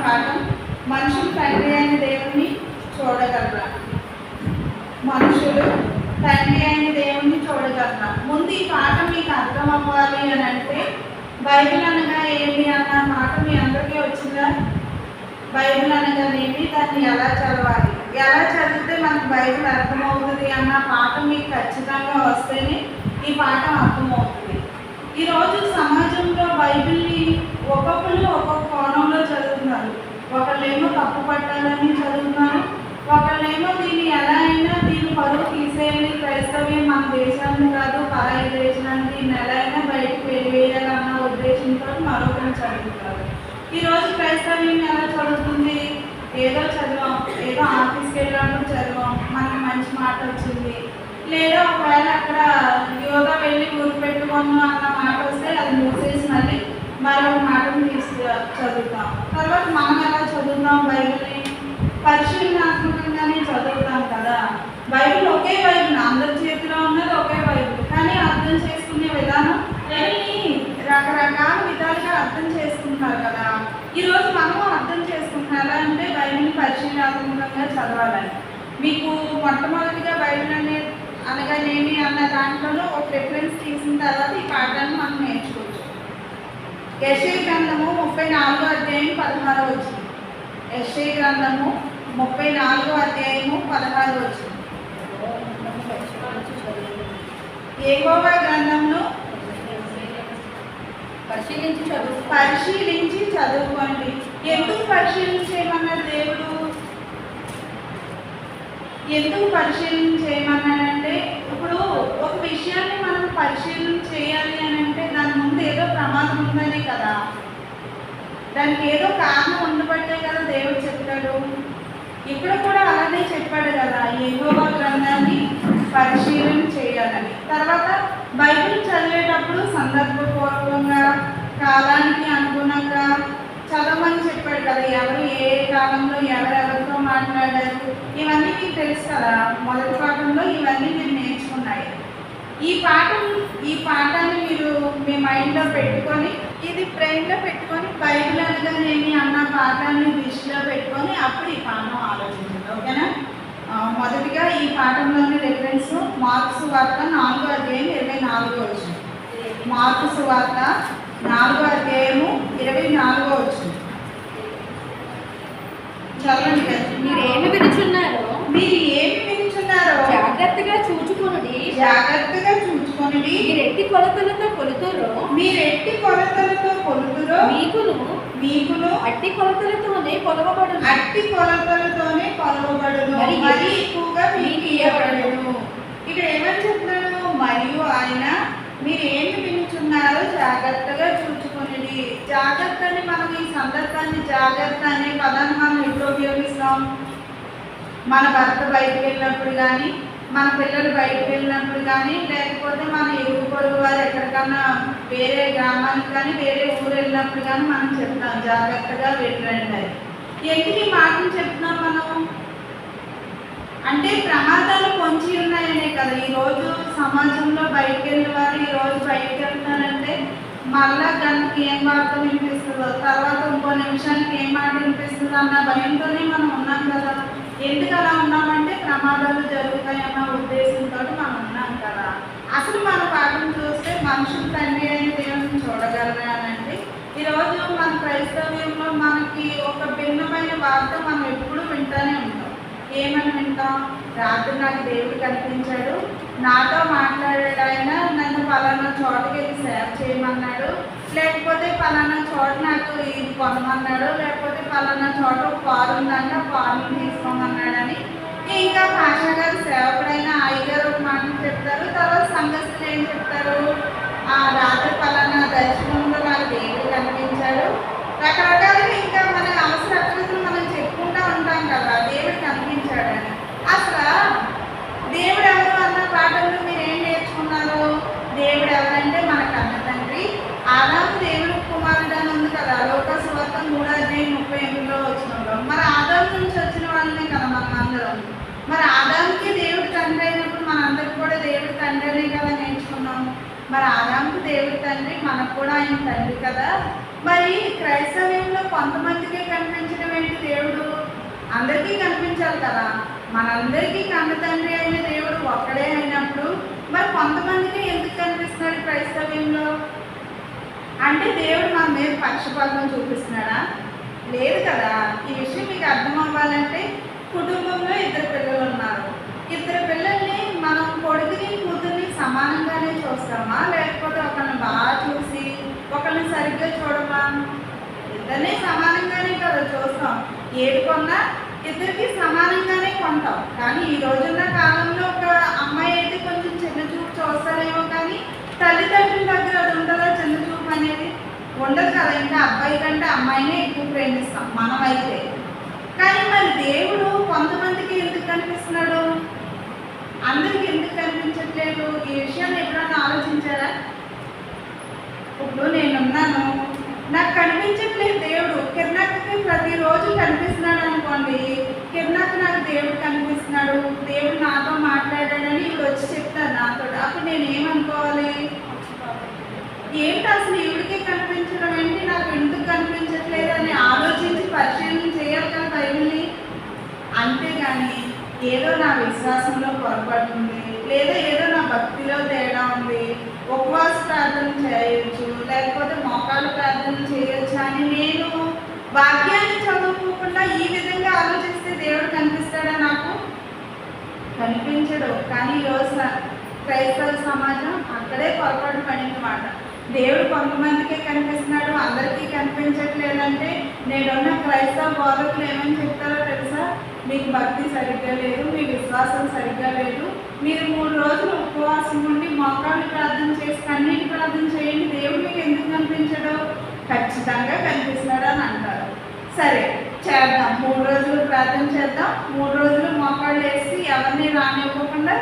పాఠం మనుషులు తండ్రి అయిన దేవుణ్ణి చూడగలరా? మనుషులు తండ్రి అయిన దేవుణ్ణి చూడగలరా? ముందు ఈ పాఠం మీకు అర్థం అవ్వాలి అని అంటే బైబిల్ అనగా ఏమి అన్న మాట మీ అందరికీ వచ్చిందా? బైబిల్ అనగానేమి, దాన్ని ఎలా చదవాలి, ఎలా చదివితే మనకు బైబిల్ అర్థమవుతుంది అన్న పాఠం మీకు ఖచ్చితంగా వస్తేనే ఈ పాఠం అర్థమవుతుంది. ఈరోజు సమాజంలో బైబిల్ని ఒక్కొక్కరు ఒక్కొక్క కోణంలో చదువుతున్నారు. ఒకళ్ళేమో తప్పు పట్టాలని చదువుతున్నారు, ఒకళ్ళేమో దీన్ని ఎలా అయినా దీన్ని పరువు తీసేయాలి, క్రైస్తవ్యం మన దేశాన్ని కాదు పరాయి దేశాన్ని, దీన్ని ఎలా అయినా బయటకు వేయాలన్న ఉద్దేశంతో మరొకరు చదువుతారు. ఈరోజు క్రైస్తవ్యం ఎలా చదువుతుంది? ఏదో చదివాం, ఏదో ఆఫీస్కి వెళ్ళినప్పుడు చదివాం, మనకి మంచి మాట వచ్చింది, లేదా ఒకవేళ అక్కడ యోగా వెళ్ళి ఊరు పెట్టుకున్నాం అన్న మాట వస్తే అది మూసేసి మళ్ళీ మరొక మాటను చదువుతాం. తర్వాత మనం ఎలా చదువుతాం? బైబిల్ని పరిశీలనాత్మకంగానే చదువుతాం కదా. బైబిల్ ఒకే బైబిల్, అందరి చేతిలో ఉన్నది ఒకే బైబిల్, కానీ అర్థం చేసుకునే విధానం బైబిల్ని రకరకాల విధాలుగా అర్థం చేసుకుంటున్నారు కదా. ఈరోజు మనము అర్థం చేసుకుంటున్నాం ఎలా అంటే బైబిల్ని పరిశీలనాత్మకంగా చదవాలని. మీకు మొట్టమొదటిగా బైబిల్ అనగానేమి అన్న దాంట్లోనూ ఒక రిఫరెన్స్ తీసిన తర్వాత ఈ పాఠాన్ని మనం నేర్చుకోవచ్చు. యెషయా గ్రంథము 34వ అధ్యాయం 16వ వచనం. యెషయా గ్రంథము 34వ అధ్యాయము 16వ వచనం. యెహోవా గ్రంథంను పరిశీలించి చదువుకోండి. ఎందుకు పరిశీలించేయమన్నాడు దేవుడు? ఎందుకు పరిశీలన చేయమన్నాడంటే, ఇప్పుడు ఒక విషయాన్ని మనం పరిశీలన చేయాలి అని అంటే దాని ముందు ఏదో ప్రమాదం ఉందనే కదా, దానికి ఏదో కారణం ఉండబట్టే కదా దేవుడు చెప్తాడు. ఇక్కడ కూడా అలానే చెప్పాడు కదా, యెహోవా గ్రంథాన్ని పరిశీలన చేయాలని. తర్వాత బైబిల్ చదివేటప్పుడు సందర్భపూర్వకంగా కాలానికి అనుగుణంగా చదవమని చెప్పాడు కదా. ఎవరు ఏ కాలంలో ఎవరెవరితో మాట్లాడారు ఇవన్నీ మీకు తెలుసు కదా. మొదటి పాఠంలో ఇవన్నీ మీరు నేర్చుకున్నాయి. ఈ పాఠాన్ని మీరు మీ మైండ్లో పెట్టుకొని, ఇది బ్రెయిన్లో పెట్టుకొని, బైబిల్ అనగానేమి అన్న పాఠాన్ని దృష్టిలో పెట్టుకొని అప్పుడు ఈ పాఠం ఆలోచించండి. ఓకేనా? మొదటిగా ఈ పాఠంలోని రిఫరెన్స్ మార్కు సువార్త 4వ అధ్యాయం 24వ వచనం. మార్కు సువార్త 4వ అధ్యాయము 24వ వచనం. చదవండి కదా. మీరు ఏమి వినుచున్నారో జాగ్రత్తగా చూచుకొనుడి. మీరెట్టి కొలతలతో కొలుతురో మీకును అట్టి కొలతలతోనే కొలవబడును. మరి ఎక్కువగా మీకు ఇవ్వబడును. ఇక్కడ ఏమని చెప్తున్నాను? మరియు ఆయన మీరు ఏమి వినుచున్నారో జాగ్రత్తగా చూచుకొనిడి. జాగ్రత్త అని మనం ఈ సందర్భాన్ని జాగ్రత్త అనే పదాన్ని మనం ఎప్పుడు ఉపయోగిస్తాం? మన భర్త బయటకు వెళ్ళినప్పుడు కానీ, మన పిల్లలు బయటకు వెళ్ళినప్పుడు కానీ, లేకపోతే మన ఇరుగు పొరుగు వారు ఎక్కడికన్నా వేరే గ్రామానికి కానీ వేరే ఊరు వెళ్ళినప్పుడు కానీ మనం చెప్తాం జాగ్రత్తగా వెళ్ళండి. ఎందుకు ఈ మాటలు చెప్తున్నాం మనం అంటే ప్రమాదాలు పొంచి ఉన్నాయనే కదా. ఈరోజు సమాజంలో బయటకు వెళ్ళిన వారు ఈరోజు బయటకు వెళ్తున్నారంటే మళ్ళా గంటకి ఏం వార్త వినిపిస్తుందో, తర్వాత ఇంకో నిమిషానికి ఏం మాట వినిపిస్తుందో అన్న భయంతోనే మనం ఉన్నాం కదా. ఎందుకు అలా ఉన్నామంటే ప్రమాదాలు జరుగుతాయన్న ఉద్దేశంతో మనం ఉన్నాం కదా. అసలు మన పాఠం చూస్తే మనుషులు తండ్రి అయిన దేవుని చూడగలరా అని అంటే, ఈరోజు మన క్రైస్తవ్యంలో మనకి ఒక భిన్నమైన వార్త మనం ఎప్పుడు వింటూనే ఉంటాం. ఏమని వింటాం? రాత్రి నాకు దేవుడు కనిపించాడు, నాతో మాట్లాడాడు, ఆయన నన్ను పలానా చోటకి వెళ్ళి సేవ చేయమన్నాడు, లేకపోతే పలానా చోట నాకు ఇది కొనమన్నాడు, లేకపోతే పలానా చోట ఒక కారు ఉందంటే ఆ కారుని తీసుకోమన్నాడని. ఇంకా పాషా గారు సేవకుడైన అయ్యగారు ఒక మాటలు చెప్తారు. తర్వాత సంఘస్థులు ఏం చెప్తారు? ఆ రాత్రి పలానా దర్శనంలో నాకు దేవుడు కనిపించాడు. రకరకాలుగా ఇంకా మన అవసరతలు మనం చెప్పుకుంటూ ఉంటాం కదా దేవుడు కనిపించాడని. అసలు దేవుడు ఎవరు అన్న పాఠంలో మీరు ఏం నేర్చుకున్నారు? దేవుడు ఎవరంటే మన కన్న తండ్రి. ఆదాము దేవుడు కుమారుడు అని ఉంది కదా లోకా సువార్త 3వ అధ్యాయం 38వ వచనంలో. మరి ఆదాము నుంచి వచ్చిన వాళ్ళనే కదా మనం అందరం. మరి ఆదాముకి దేవుడు తండ్రి అయినప్పుడు మనందరికి కూడా దేవుడు తండ్రి అనే కదా నేర్చుకున్నాం. మరి ఆదాముకి దేవుడు తండ్రి, మనకు కూడా ఆయన తండ్రి కదా. మరి క్రైస్తవ్యంలో కొంతమందికే కనిపించారు, అందరికీ కనిపించాలి కదా. మనందరికీ కన్న తండ్రి అయిన దేవుడు ఒక్కడే అయినప్పుడు మరి కొంతమందికి ఎందుకు కనిపిస్తున్నాడు క్రైస్తవ్యంలో? అంటే దేవుడు మన మీద పక్షపాతం చూపిస్తున్నాడా? లేదు కదా. ఈ విషయం మీకు అర్థం అవ్వాలంటే కుటుంబంలో 2 పిల్లలు ఉన్నారు. 2 పిల్లల్ని మనం కొడుకుని కూతుర్ని సమానంగానే చూస్తామా, లేకపోతే ఒకరిని బాగా చూసి ఒకరిని సరిగ్గా చూడమా? ఇద్దరిని సమానంగానే కదా చూస్తాం. ఏది కొన్నా ఇద్దరికి సమానంగానే కొంటాం. కానీ ఈ రోజున్న కాలంలో ఒక అమ్మాయి అయితే కొంచెం చిన్న చూపు చూస్తారేమో, కానీ తల్లిదండ్రుల దగ్గర అది ఉండదా? చిన్న చూపు అనేది ఉండదు కదా. ఇంకా అబ్బాయి కంటే అమ్మాయినే ఎక్కువ ప్రేమిస్తాం మనమైతే. కానీ మరి దేవుడు కొంతమందికి ఎందుకు కనిపిస్తున్నాడు, అందరికి ఎందుకు కనిపించట్లేదు? ఈ విషయాన్ని ఎప్పుడన్నా ఆలోచించారా? ఇప్పుడు నేనున్నాను, నాకు కనిపించట్లేదు దేవుడు. కిరణాకి ప్రతిరోజు కనిపిస్తున్నాడు అనుకోండి, కిరణాకి నాకు దేవుడు కనిపిస్తున్నాడు, దేవుడు నాతో మాట్లాడాడని ఇప్పుడు వచ్చి చెప్తాను నాతో. అప్పుడు నేను ఏమనుకోవాలి? ఏంటి అసలు ఈవిడికి కనిపించడం ఏంటి, నాకు ఎందుకు కనిపించట్లేదు అని ఆలోచించి పరిశీలన చేయాలి కదా బైబిల్ని. అంతేగాని ఏదో నా విశ్వాసంలో పొరపాటు ఉంది, లేదా ఏదో నా భక్తిలో తేడా ఉంది, ఉపవాస ప్రార్థన చేయొచ్చు, లేకపోతే మోకాళ్ళ ప్రార్థన చేయొచ్చు అని నేను వాక్యాన్ని చదువుకోకుండా ఈ విధంగా ఆలోచిస్తే దేవుడు కనిపిస్తాడా? నాకు కనిపించడు. కానీ ఈరోజు క్రైస్తవ సమాజం అక్కడే పొరపాటు పడిందన్నమాట. దేవుడు కొంతమందికే కనిపిస్తున్నాడు, అందరికీ కనిపించట్లేదంటే నేనున్న క్రైస్తవ బోధకులు ఏమని చెప్తారో తెలుసా? మీకు భక్తి సరిగ్గా లేదు, మీ విశ్వాసం సరిగ్గా లేదు, మీరు 3 రోజులు ఉపవాసం ఉండి మోకాళ్ళు ప్రార్థన చేసి కన్నీటి ప్రార్థన చేయండి, దేవుడు మీకు ఎందుకు కనిపించడు? ఖచ్చితంగా కనిపిస్తున్నాడు అని అంటారు. సరే చేద్దాం, 3 రోజులు ప్రార్థన చేద్దాం, 3 రోజులు మోకాళ్ళు వేసి ఎవరిని రానివ్వకుండా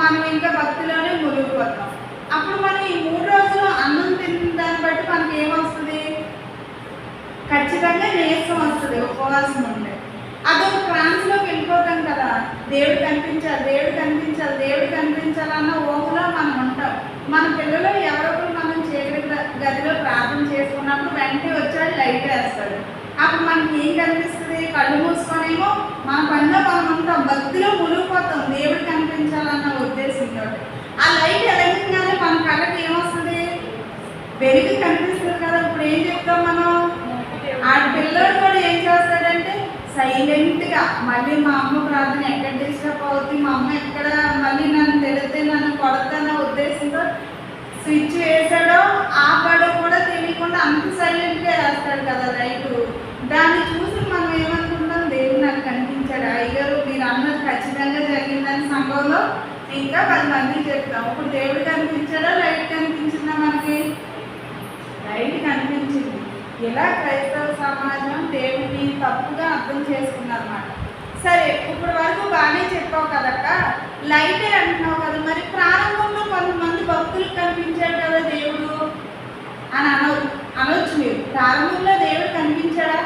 మనం ఇంకా భక్తిలోనే మునిగిపోతాం. అప్పుడు మనం ఈ 3 రోజులు అన్నం తిన్న దాన్ని బట్టి మనకి ఏమొస్తుంది? ఖచ్చితంగా నీరసం వస్తుంది ఉపవాసం ఉంటే. అదొక ట్రాన్స్లోకి వెళ్ళిపోతాం కదా. దేవుడు కనిపించాలి, దేవుడు కనిపించాలి, దేవుడు కనిపించాలన్న ఊహలో మనం ఉంటాం. మన పిల్లలు ఎవరొకరు మనం చీకటి గదిలో ప్రార్థన చేసుకున్నప్పుడు వెంటనే వచ్చాడు లైట్ వేస్తాడు. అప్పుడు మనకి ఏం కనిపిస్తుంది? కళ్ళు మూసుకొనేమో మన పనిలో మనం ఉంటాం, భక్తిలో మునిగిపోతాం దేవుడు కనిపించాలన్న ఉద్దేశంతో. ఆ లైట్ ఎలగగానే మన కళ్ళకి ఏమొస్తుంది? వెలుగు కనిపిస్తుంది కదా. ఇప్పుడు ఏం చెప్తాం మనం? ఆ పిల్లడు కూడా ఏం చేస్తాడంటే సైలెంట్గా మళ్ళీ మా అమ్మ ప్రార్థన ఎక్కడ డిస్టర్బ్ అవుతుంది, మా అమ్మ ఎక్కడ మళ్ళీ నన్ను తెలిస్తే నన్ను కొడతాన్న ఉద్దేశంతో స్విచ్ వేసాడో ఆపాడో కూడా తెలియకుండా అంత సైలెంట్గా వేస్తాడు కదా లైటు. దాన్ని చూసి మనం ఏమనుకుంటాం? దేవుడు నాకు కనిపించాడు, అయ్యగారు మీరు అన్నది ఖచ్చితంగా జరిగిందని సంఘంలో ఇంకా 10 మందికి చెప్తాం. ఇప్పుడు దేవుడు కనిపించాడా, లైట్ కనిపించిందా? మనకి లైట్ కనిపించింది. ఇలా క్రైస్తవ సమాజం దేవుడిని తప్పుగా అర్థం చేసుకున్నారన్నమాట. సరే ఇప్పుడు వరకు బాగానే చెప్పావు కదక్క, లైటే అంటున్నావు కదా, మరి ప్రారంభంలో కొంతమంది భక్తులకు కనిపించాడు కదా దేవుడు అని అనొచ్చు మీరు. ప్రారంభంలో దేవుడు కనిపించాడా?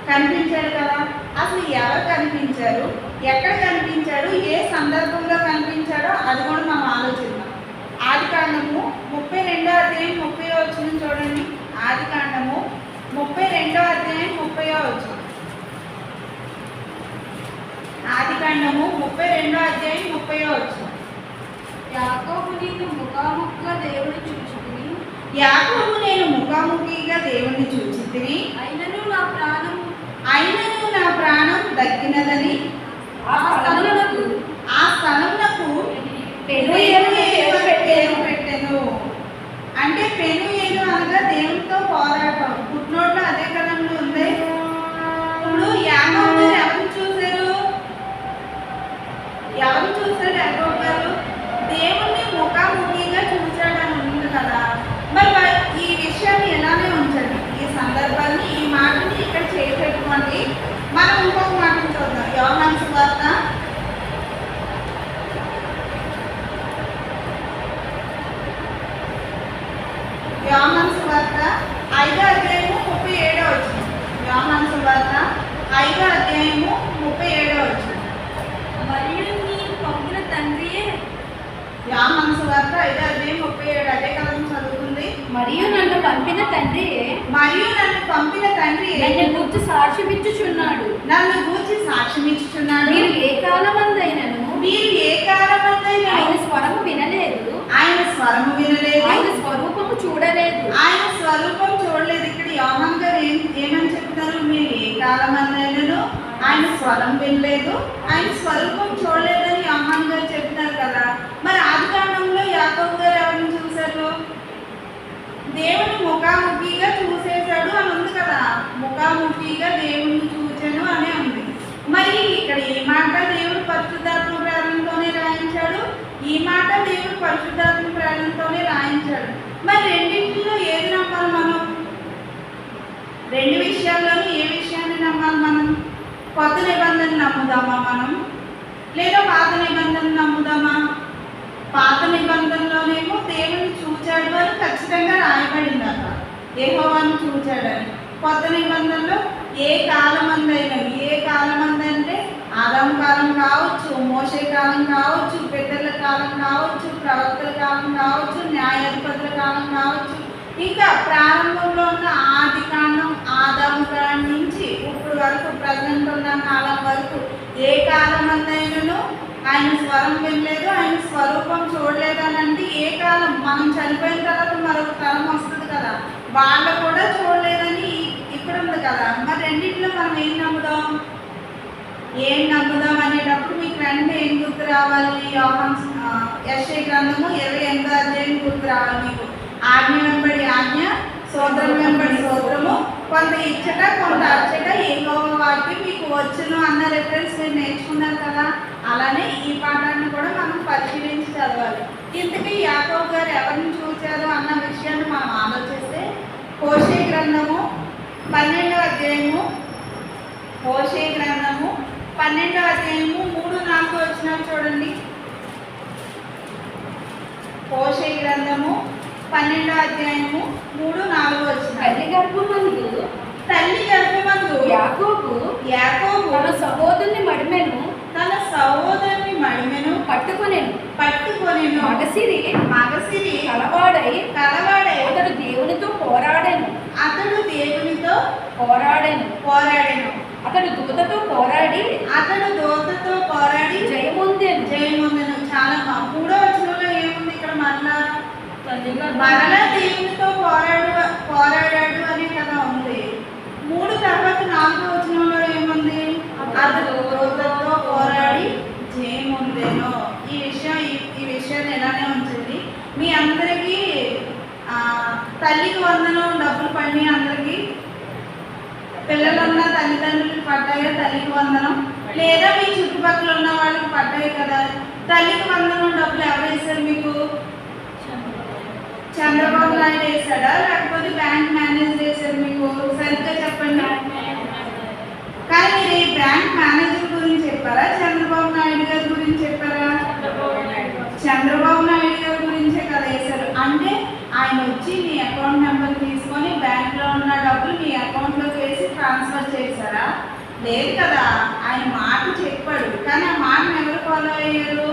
కనిపించాడు కదా. అసలు ఎవరు కనిపించారు, ఎక్కడ కనిపించాడు, ఏ సందర్భంలో కనిపించాడో అది కూడా మనం ఆలోచిద్దాం. ఆదికాండము 32వ అధ్యాయం 30వ వచనం చూడండి. ఆదికాండము 32వ అధ్యాయం 30వ వచనం. ఆదికాండము 32వ అధ్యాయం 30వ వచనం. యాకోబు నేను ముఖాముఖిగా దేవుని చూచితిని, యాకోబు నేను ముఖాముఖిగా దేవుని చూచితిని, అయినను నా ప్రాణం దక్కినదని ఆ స్థలమునకు పేరు పెట్టెను. అంటే పెనుయేలు అనగా దేవునితో పోరాటం. పుట్టినోట్లో అదే కదంలో ఉంది. ఇప్పుడు యాకోబు ఎవరు చూశారు? యాకోబు గారు దేవుణ్ణి ముఖాముఖిగా చూశాడని ఉంది కదా. మరి ఈ విషయాన్ని ఎలానే ఉంచండి, ఈ సందర్భాన్ని, ఈ మాటని ఇక్కడ చేపెట్టుకోండి. మనం ఇంకొక మాటను చూద్దాం. యోహాను సువార్త 5వ అధ్యాయము 37వ వచనం. యోహాను సువార్త 5వ అధ్యాయము 37వ వచనం. మరియు నీవు పంపిన తండ్రియే. యోహాను సువార్త 5వ అధ్యాయం 37 అదే కదా చదువుతుంది. మరియు నన్ను పంపిన తండ్రియే మరియు నన్ను పంపిన తండ్రి నన్ను గుర్తు సాక్ష్యం ఇచ్చుచున్నాడు. నన్ను గూర్చి సాక్ష్యం ఇచ్చుచున్నాడు. మీరు ఏ కాలమందైనను ఆయన స్వరము వినలేదు, ఆయన స్వరము వినలేదు, ఆయన స్వరూపము చూడలేదు. ఆయన స్వరూపం చూడలేదు. ఇక్కడ యోహాన్ గారు ఏమని చెప్తున్నారు? మీరు ఏ కాలమందైనను ఆయన స్వరం వినలేదు, ఆయన స్వరూపం చూడలేదని యోహాన్ గారు చెప్తున్నారు కదా. మరి ఆది కాండంలో యాకోబు గారు ఎవరిని చూశారు? దేవుని ముఖాముఖిగా చూసేశాడు అని ఉంది కదా. ముఖాముఖిగా దేవుణ్ణి చూచాను అనే ఉంది. మరి ఇక్కడ ఈ మాట దేవుడు పరిశుద్ధాత్మ ప్రేరణతోనే రాయించాడు, ఈ మాట దేవుడు పరిశుద్ధాత్మ ప్రేరణతోనే రాయించాడు. మరి రెండింటిలో ఏది నమ్మాలి మనం? రెండు విషయాల్లోనూ ఏ విషయాన్ని నమ్మాలి మనం? కొత్త నిబంధన నమ్ముదామా మనం, లేదా పాత నిబంధన నమ్ముదామా? పాత నిబంధనలోనేమో దేవుని చూచాడు అని ఖచ్చితంగా రాయబడింది అక్కడ, యెహోవాను చూచాడని. కొత్త నిబంధనలో ఏ కాలమందైనా, ఏ కాలమందంటే ఆదాము కాలం కావచ్చు, మోషే కాలం కావచ్చు, పెద్దల కాలం కావచ్చు, ప్రవక్తల కాలం కావచ్చు, న్యాయాధిపతుల కాలం కావచ్చు, ఇంకా ప్రారంభంలో ఉన్న ఆది కాండం ఆదాము కాలం నుంచి ఇప్పుడు వరకు ప్రజెంట్ ఉన్న కాలం వరకు ఏ కాలమందైనను ఆయన స్వరం వినలేదు, ఆయన స్వరూపం చూడలేదు అని అంటే ఏ కాలం? మనం చనిపోయిన తర్వాత మరొక తరం వస్తుంది కదా, వాళ్ళు కూడా చూడలేదని ఇక్కడ ఉంది కదా. మరి రెండింటిలో మనం ఏం నమ్ముదాం అనేటప్పుడు మీకు వెంటనే ఏం గుర్తు రావాలి? యెషయా గ్రంథము 28వ అధ్యాయం గుర్తు రావాలి మీకు. ఆజ్ఞ వెంబడి ఆజ్ఞ, సూత్రం వెంబడి సూత్రము, కొంత ఇచ్చట కొంత అచ్చట యెహోవా వాక్యం మీకు వచ్చును అన్న రెఫరెన్స్ మీరు నేర్చుకున్నారు కదా. అలానే ఈ పాఠాన్ని కూడా మనం పరిశీలించి చదవాలి. ఇంతకీ యాకోబు గారు ఎవరిని చూశారు అన్న విషయాన్ని మనం ఆలోచిస్తే హోషే గ్రంథము 12వ అధ్యాయము, హోషే గ్రంథము 12వ అధ్యాయము 3-4 వచనాలు చూడండి. హోషే గ్రంథము 12వ అధ్యాయము 3-4 వచనాలు. తల్లి గర్భమందు యాకోబు తన సహోదరుని మడిమెను పట్టుకొనెను. మగసిరి కలవాడై అతడు దేవునితో పోరాడెను. అతడు దూతతో పోరాడి జయముందెను. చాలా 3వ వచనంలో ఏముంది? ఇక్కడ మరలా దేవునితో పోరాడాడు అనే కదా ఉంది. 3 తర్వాత 4వ వచనంలో ఏముంది? అతడు దూతతో పోరాడి జయముందెను. ఈ విషయాన్ని ఎలానే ఉంచండి. మీ అందరికీ తల్లికి వందనం డబ్బులు పడి అందరికీ పిల్లలున్న తల్లిదండ్రులకి పడ్డాయా తల్లికి వందనం? లేదా మీ చుట్టుపక్కల ఉన్న వాళ్ళకి పడ్డాయి కదా. తల్లికి వందనం డబ్బులు ఎవరు వేశారు మీకు? చంద్రబాబు నాయుడు వేశాడా, లేకపోతే బ్యాంక్ మేనేజర్ వేశారు మీకు? సరిగ్గా చెప్పండి. కానీ మీరు ఈ బ్యాంక్ మేనేజర్ గురించి చెప్పారా, చంద్రబాబు నాయుడు గారి గురించి చెప్పారా? చంద్రబాబు నాయుడు గారి గురించే కదా వేశారు. అంటే ఆయన వచ్చి మీ అకౌంట్ నెంబర్ తీసుకొని బ్యాంక్లో ఉన్న డబ్బులు మీ అకౌంట్లోకి వేసి ట్రాన్స్ఫర్ చేశారా? లేదు కదా. ఆయన మాట చెప్పాడు, కానీ ఆ మాటను ఎవరు ఫాలో అయ్యారు?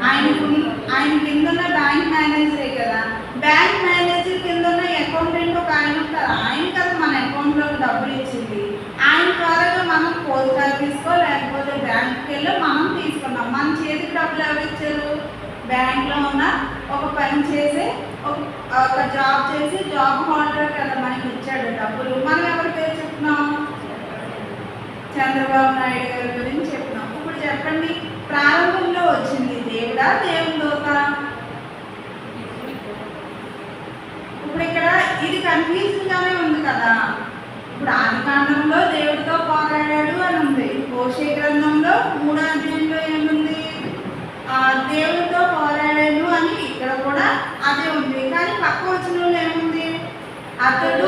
ఆయన కింద ఉన్న బ్యాంక్ మేనేజరే కదా. బ్యాంక్ మేనేజర్ కింద ఉన్న అకౌంటెంట్ ఒక ఆయన ఉంటారు, ఆయన కదా మన అకౌంట్లోకి డబ్బులు ఇచ్చింది. ఆయన ద్వారాగా మనం పోస్ట్ ఆఫీస్కో లేకపోతే బ్యాంక్కి వెళ్ళి మనం తీసుకున్నాం. మన చేతికి డబ్బులు ఎవరు ఇచ్చారు? బ్యాంక్లో ఉన్న ఒక పని చేసి ఒక జాబ్ చేసి జాబ్ హోల్డర్ కదా మనకి ఇచ్చాడు డబ్బులు. మనం ఎవరి పేరు చెప్తున్నాం? చంద్రబాబు నాయుడు గారి గురించి చెప్తున్నాం. ఇప్పుడు చెప్పండి, ప్రారంభంలో వచ్చింది దేవుడా దేవుని దూత? ఇప్పుడు ఇక్కడ ఇది కన్ఫ్యూజన్ గానే ఉంది కదా. ఇప్పుడు ఆది కాండంలో దేవుడితో పోరాడాడు అని ఉంది. హోషే గ్రంథంలో 3వ అధ్యాయంలో ఏముంది? దేవుడితో పోరాడాడు అని ఇక్కడ కూడా అదే ఉంది. కానీ పక్క వచనంలో ఏముంది? అతడు